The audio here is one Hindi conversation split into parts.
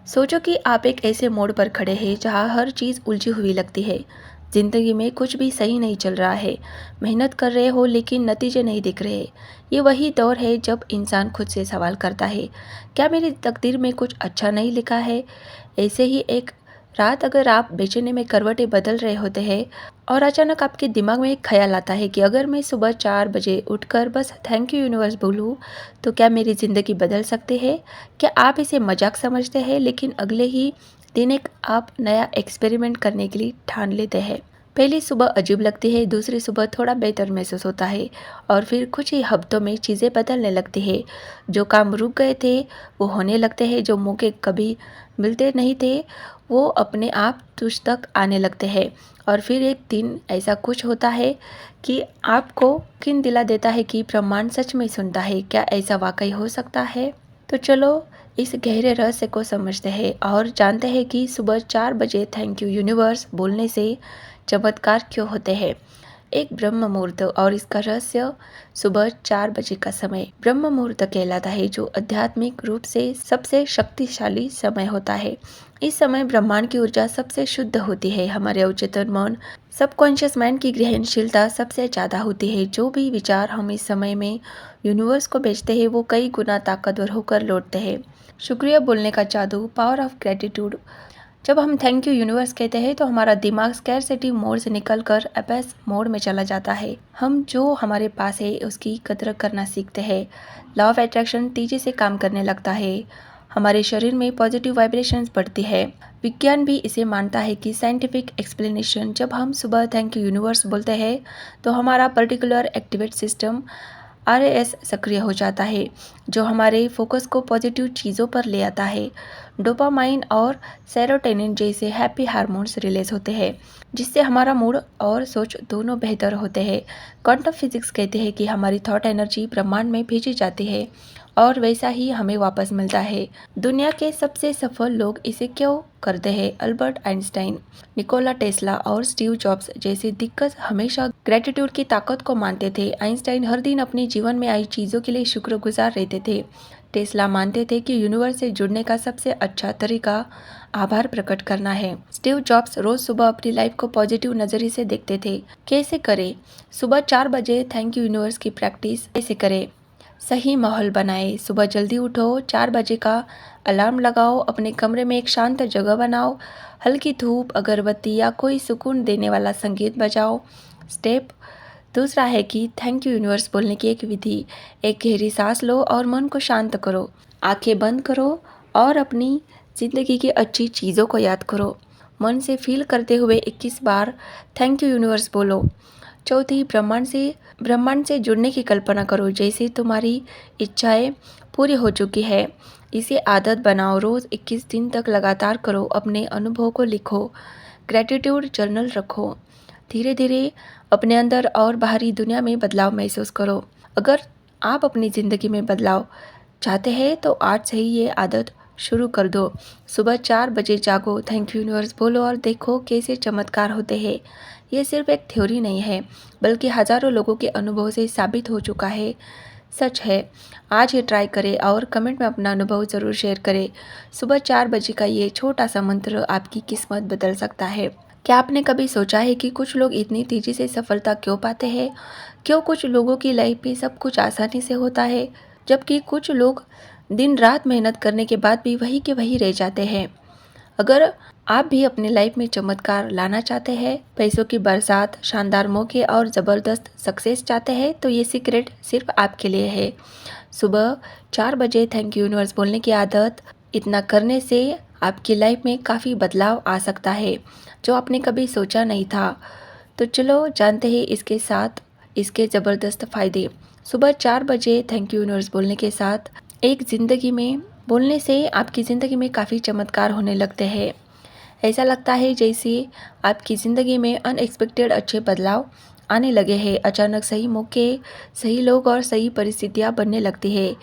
सोचो कि आप एक ऐसे मोड़ पर खड़े हैं जहां हर चीज़ उलझी हुई लगती है। जिंदगी में कुछ भी सही नहीं चल रहा है। मेहनत कर रहे हो लेकिन नतीजे नहीं दिख रहे। ये वही दौर है जब इंसान खुद से सवाल करता है, क्या मेरी तकदीर में कुछ अच्छा नहीं लिखा है। ऐसे ही एक रात अगर आप बेचैनी में करवटें बदल रहे होते हैं और अचानक आपके दिमाग में एक ख्याल आता है कि अगर मैं सुबह 4 बजे उठकर बस थैंक यू यूनिवर्स बोलूँ तो क्या मेरी ज़िंदगी बदल सकती है। क्या आप इसे मजाक समझते हैं, लेकिन अगले ही दिन एक आप नया एक्सपेरिमेंट करने के लिए ठान लेते हैं। पहली सुबह अजीब लगती है, दूसरी सुबह थोड़ा बेहतर महसूस होता है और फिर कुछ ही हफ्तों में चीज़ें बदलने लगती है। जो काम रुक गए थे वो होने लगते हैं, जो मौके कभी मिलते नहीं थे वो अपने आप तुझ तक आने लगते हैं। और फिर एक दिन ऐसा कुछ होता है कि आपको यकीन दिला देता है कि ब्रह्मांड सच में सुनता है। क्या ऐसा वाकई हो सकता है? तो चलो इस गहरे रहस्य को समझते हैं और जानते हैं कि सुबह 4 बजे थैंक यू यूनिवर्स बोलने से चमत्कार क्यों होते हैं। एक ब्रह्म मुहूर्त और इसका रहस्य। सुबह 4 बजे का समय ब्रह्म मुहूर्त कहलाता है, जो आध्यात्मिक रूप से सबसे शक्तिशाली समय होता है। इस समय ब्रह्मांड की ऊर्जा सबसे शुद्ध होती है। हमारे अवचेतन मन, सबकॉन्शियस माइंड की ग्रहणशीलता सबसे ज़्यादा होती है। जो भी विचार हम इस समय में यूनिवर्स को भेजते हैं वो कई गुना ताकतवर होकर लौटते हैं। शुक्रिया बोलने का जादू, पावर ऑफ ग्रेटिट्यूड। जब हम थैंक यू यूनिवर्स कहते हैं तो हमारा दिमाग स्कैरसिटी मोड से निकलकर अपेस मोड में चला जाता है। हम जो हमारे पास है उसकी कदर करना सीखते हैं। लॉ ऑफ अट्रैक्शन तेजी से काम करने लगता है। हमारे शरीर में पॉजिटिव वाइब्रेशंस बढ़ती है। विज्ञान भी इसे मानता है कि साइंटिफिक एक्सप्लेनेशन, जब हम सुबह थैंक यू यूनिवर्स बोलते हैं तो हमारा पर्टिकुलर एक्टिवेट सिस्टम आरएएस सक्रिय हो जाता है, जो हमारे फोकस को पॉजिटिव चीज़ों पर ले आता है। डोपामाइन और सेरोटोनिन जैसे हैप्पी हार्मोन्स रिलीज होते हैं, जिससे हमारा मूड और सोच दोनों बेहतर होते हैं। क्वांटम फिजिक्स कहते हैं कि हमारी थॉट एनर्जी ब्रह्मांड में भेजी जाती है और वैसा ही हमें वापस मिलता है। दुनिया के सबसे सफल लोग इसे क्यों करते हैं? अल्बर्ट आइंस्टाइन, निकोला टेस्ला और स्टीव जॉब्स जैसे दिग्गज हमेशा ग्रेटिट्यूड की ताकत को मानते थे। आइंस्टाइन हर दिन अपने जीवन में आई चीज़ों के लिए शुक्रगुजार रहते थे। टेस्ला मानते थे कि यूनिवर्स से जुड़ने का सबसे अच्छा तरीका आभार प्रकट करना है। स्टीव जॉब्स रोज सुबह अपनी लाइफ को पॉजिटिव नजरिए से देखते थे। कैसे करें? सुबह 4 बजे थैंक यू यूनिवर्स की प्रैक्टिस कैसे करें? सही माहौल बनाएं। सुबह जल्दी उठो, 4 बजे का अलार्म लगाओ, अपने कमरे में एक शांत जगह बनाओ, हल्की धूप, अगरबत्ती या कोई सुकून देने वाला संगीत बजाओ। स्टेप दूसरा है कि थैंक यू यूनिवर्स बोलने की एक विधि। एक गहरी सांस लो और मन को शांत करो। आंखें बंद करो और अपनी ज़िंदगी की अच्छी चीज़ों को याद करो। मन से फील करते हुए 21 बार थैंक यू यूनिवर्स बोलो। चौथी, ब्रह्मांड से जुड़ने की कल्पना करो, जैसे तुम्हारी इच्छाएं पूरी हो चुकी है। इसे आदत बनाओ, रोज़ 21 दिन तक लगातार करो। अपने अनुभव को लिखो, ग्रेटिट्यूड जर्नल रखो। धीरे धीरे अपने अंदर और बाहरी दुनिया में बदलाव महसूस करो। अगर आप अपनी ज़िंदगी में बदलाव चाहते हैं तो आज से ही ये आदत शुरू कर दो। सुबह 4 बजे जागो, थैंक यू यूनिवर्स बोलो और देखो कैसे चमत्कार होते हैं। ये सिर्फ एक थ्योरी नहीं है, बल्कि हज़ारों लोगों के अनुभव से साबित हो चुका है, सच है। आज ये ट्राई करें और कमेंट में अपना अनुभव ज़रूर शेयर करें। सुबह 4 बजे का ये छोटा सा मंत्र आपकी किस्मत बदल सकता है। क्या आपने कभी सोचा है कि कुछ लोग इतनी तेज़ी से सफलता क्यों पाते हैं? क्यों कुछ लोगों की लाइफ में सब कुछ आसानी से होता है, जबकि कुछ लोग दिन रात मेहनत करने के बाद भी वही के वही रह जाते हैं? अगर आप भी अपनी लाइफ में चमत्कार लाना चाहते हैं, पैसों की बरसात, शानदार मौके और ज़बरदस्त सक्सेस चाहते हैं, तो ये सीक्रेट सिर्फ आपके लिए है। सुबह 4 बजे थैंक यू यूनिवर्स बोलने की आदत, इतना करने से आपकी लाइफ में काफ़ी बदलाव आ सकता है, जो आपने कभी सोचा नहीं था। तो चलो जानते हैं इसके ज़बरदस्त फ़ायदे। सुबह 4 बजे थैंक यू यूनिवर्स बोलने के साथ एक ज़िंदगी में बोलने से आपकी ज़िंदगी में काफ़ी चमत्कार होने लगते हैं। ऐसा लगता है जैसे आपकी ज़िंदगी में अनएक्सपेक्टेड अच्छे बदलाव आने लगे हैं। अचानक सही मौके, सही लोग और सही परिस्थितियाँ बनने लगती है।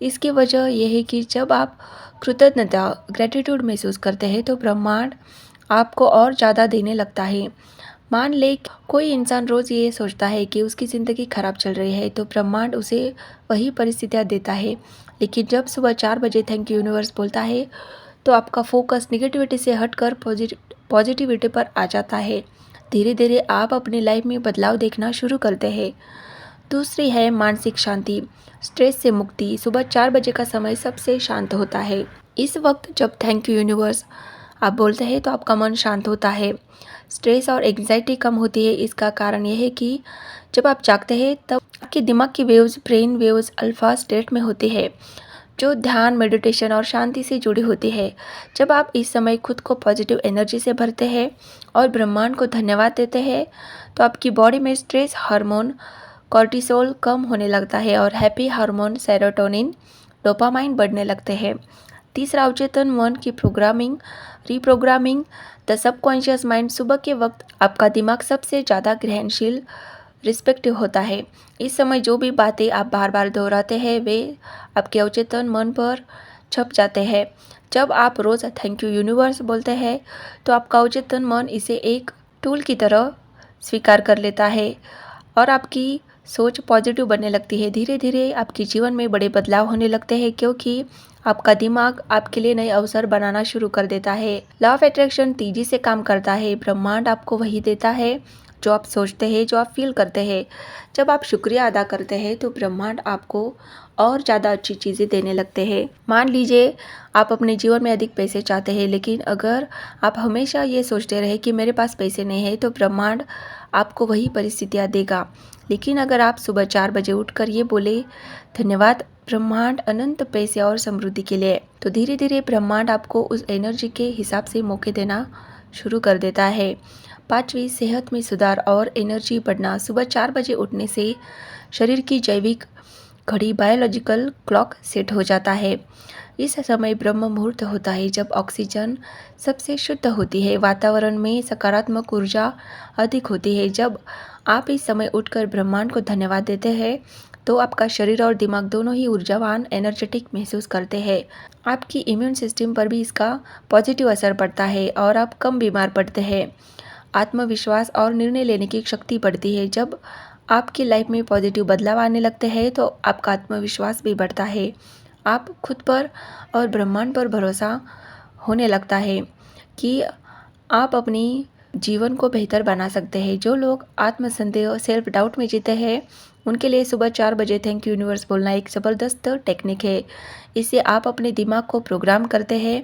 इसकी वजह यह है कि जब आप कृतज्ञता, ग्रेटिट्यूड महसूस करते हैं तो ब्रह्मांड आपको और ज़्यादा देने लगता है। मान ले कोई इंसान रोज़ ये सोचता है कि उसकी ज़िंदगी खराब चल रही है, तो ब्रह्मांड उसे वही परिस्थितियाँ देता है। लेकिन जब सुबह 4 बजे थैंक यू यूनिवर्स बोलता है तो आपका फोकस निगेटिविटी से हटकर पॉजिटिविटी पर आ जाता है। धीरे धीरे आप अपनी लाइफ में बदलाव देखना शुरू करते हैं। दूसरी है मानसिक शांति, स्ट्रेस से मुक्ति। सुबह 4 बजे का समय सबसे शांत होता है। इस वक्त जब थैंक यू यूनिवर्स आप बोलते हैं तो आपका मन शांत होता है, स्ट्रेस और एंग्जाइटी कम होती है। इसका कारण यह है कि जब आप जागते हैं तब आपके दिमाग की waves brain waves alpha state में होती है, जो ध्यान, मेडिटेशन और शांति से जुड़ी होती है। जब आप इस समय खुद को पॉजिटिव एनर्जी से भरते हैं और ब्रह्मांड को धन्यवाद देते हैं तो आपकी बॉडी में स्ट्रेस हार्मोन कॉर्टिसोल कम होने लगता है और हैप्पी हार्मोन सेरोटोनिन, डोपामाइन बढ़ने लगते हैं। तीसरा, अवचेतन मन की रीप्रोग्रामिंग। The subconscious mind. सुबह के वक्त आपका दिमाग सबसे ज़्यादा ग्रहणशील रिस्पेक्टिव होता है। इस समय जो भी बातें आप बार बार दोहराते हैं वे आपके अवचेतन मन पर छप जाते हैं। जब आप रोज़ थैंक यू यूनिवर्स बोलते हैं तो आपका अवचेतन मन इसे एक टूल की तरह स्वीकार कर लेता है और आपकी सोच पॉजिटिव बनने लगती है। धीरे धीरे आपके जीवन में बड़े बदलाव होने लगते हैं क्योंकि आपका दिमाग आपके लिए नए अवसर बनाना शुरू कर देता है। लॉ ऑफ अट्रैक्शन तेजी से काम करता है। ब्रह्मांड आपको वही देता है जो आप सोचते हैं, जो आप फील करते हैं। जब आप शुक्रिया अदा करते हैं तो ब्रह्मांड आपको और ज़्यादा अच्छी चीज़ें देने लगते हैं। मान लीजिए आप अपने जीवन में अधिक पैसे चाहते हैं, लेकिन अगर आप हमेशा ये सोचते रहे कि मेरे पास पैसे नहीं है तो ब्रह्मांड आपको वही परिस्थितियाँ देगा। लेकिन अगर आप सुबह 4 बजे उठकर ये बोले, धन्यवाद ब्रह्मांड अनंत पैसे और समृद्धि के लिए, तो धीरे धीरे ब्रह्मांड आपको उस एनर्जी के हिसाब से मौके देना शुरू कर देता है। पांचवी, सेहत में सुधार और एनर्जी बढ़ना। सुबह 4 बजे उठने से शरीर की जैविक घड़ी बायोलॉजिकल क्लॉक सेट हो जाता है। इस समय ब्रह्म मुहूर्त होता है जब ऑक्सीजन सबसे शुद्ध होती है, वातावरण में सकारात्मक ऊर्जा अधिक होती है। जब आप इस समय उठकर ब्रह्मांड को धन्यवाद देते हैं तो आपका शरीर और दिमाग दोनों ही ऊर्जावान एनर्जेटिक महसूस करते हैं। आपकी इम्यून सिस्टम पर भी इसका पॉजिटिव असर पड़ता है और आप कम बीमार पड़ते हैं। आत्मविश्वास और निर्णय लेने की शक्ति बढ़ती है। जब आपकी लाइफ में पॉजिटिव बदलाव आने लगते हैं तो आपका आत्मविश्वास भी बढ़ता है। आप खुद पर और ब्रह्मांड पर भरोसा होने लगता है कि आप अपनी जीवन को बेहतर बना सकते हैं। जो लोग आत्मसंदेह और सेल्फ डाउट में जीते हैं उनके लिए सुबह 4 बजे थैंक यू यूनिवर्स बोलना एक ज़बरदस्त टेक्निक है। इससे आप अपने दिमाग को प्रोग्राम करते हैं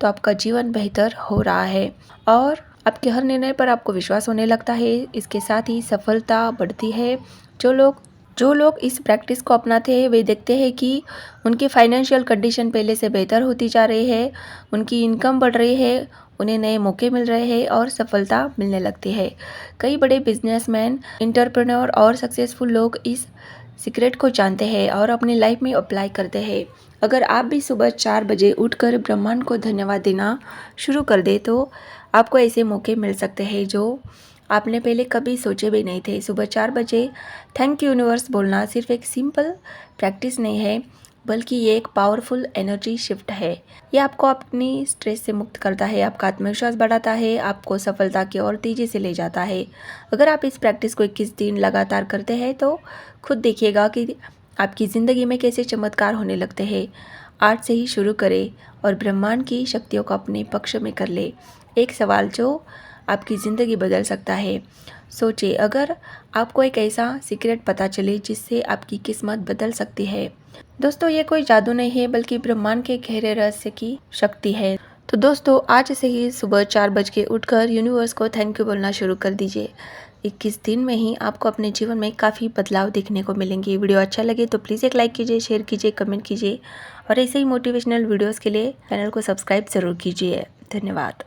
तो आपका जीवन बेहतर हो रहा है और आपके हर निर्णय पर आपको विश्वास होने लगता है। इसके साथ ही सफलता बढ़ती है। जो लोग इस प्रैक्टिस को अपनाते हैं वे देखते हैं कि उनकी फाइनेंशियल कंडीशन पहले से बेहतर होती जा रही है, उनकी इनकम बढ़ रही है, उन्हें नए मौके मिल रहे हैं और सफलता मिलने लगती है। कई बड़े बिजनेसमैन, एंटरप्रेन्योर और सक्सेसफुल लोग इस सीक्रेट को जानते हैं और अपनी लाइफ में अप्लाई करते हैं। अगर आप भी सुबह 4 बजे उठकर ब्रह्मांड को धन्यवाद देना शुरू कर दे तो आपको ऐसे मौके मिल सकते हैं जो आपने पहले कभी सोचे भी नहीं थे। सुबह 4 बजे थैंक यू यूनिवर्स बोलना सिर्फ एक सिंपल प्रैक्टिस नहीं है, बल्कि ये एक पावरफुल एनर्जी शिफ्ट है। ये आपको अपनी स्ट्रेस से मुक्त करता है, आपका आत्मविश्वास बढ़ाता है, आपको सफलता की ओर तेजी से ले जाता है। अगर आप इस प्रैक्टिस को 21 दिन लगातार करते हैं तो खुद देखिएगा कि आपकी ज़िंदगी में कैसे चमत्कार होने लगते हैं। आज से ही शुरू करें और ब्रह्मांड की शक्तियों को अपने पक्ष में कर ले। एक सवाल जो आपकी ज़िंदगी बदल सकता है। सोचिए, अगर आपको एक ऐसा सीक्रेट पता चले जिससे आपकी किस्मत बदल सकती है। दोस्तों, ये कोई जादू नहीं है बल्कि ब्रह्मांड के गहरे रहस्य की शक्ति है। तो दोस्तों, आज से ही सुबह 4 बज के उठकर यूनिवर्स को थैंक यू बोलना शुरू कर दीजिए। 21 दिन में ही आपको अपने जीवन में काफ़ी बदलाव देखने को मिलेंगे। वीडियो अच्छा लगे तो प्लीज़ एक लाइक कीजिए, शेयर कीजिए, कमेंट कीजिए और ऐसे ही मोटिवेशनल वीडियोज़ के लिए चैनल को सब्सक्राइब ज़रूर कीजिए। धन्यवाद।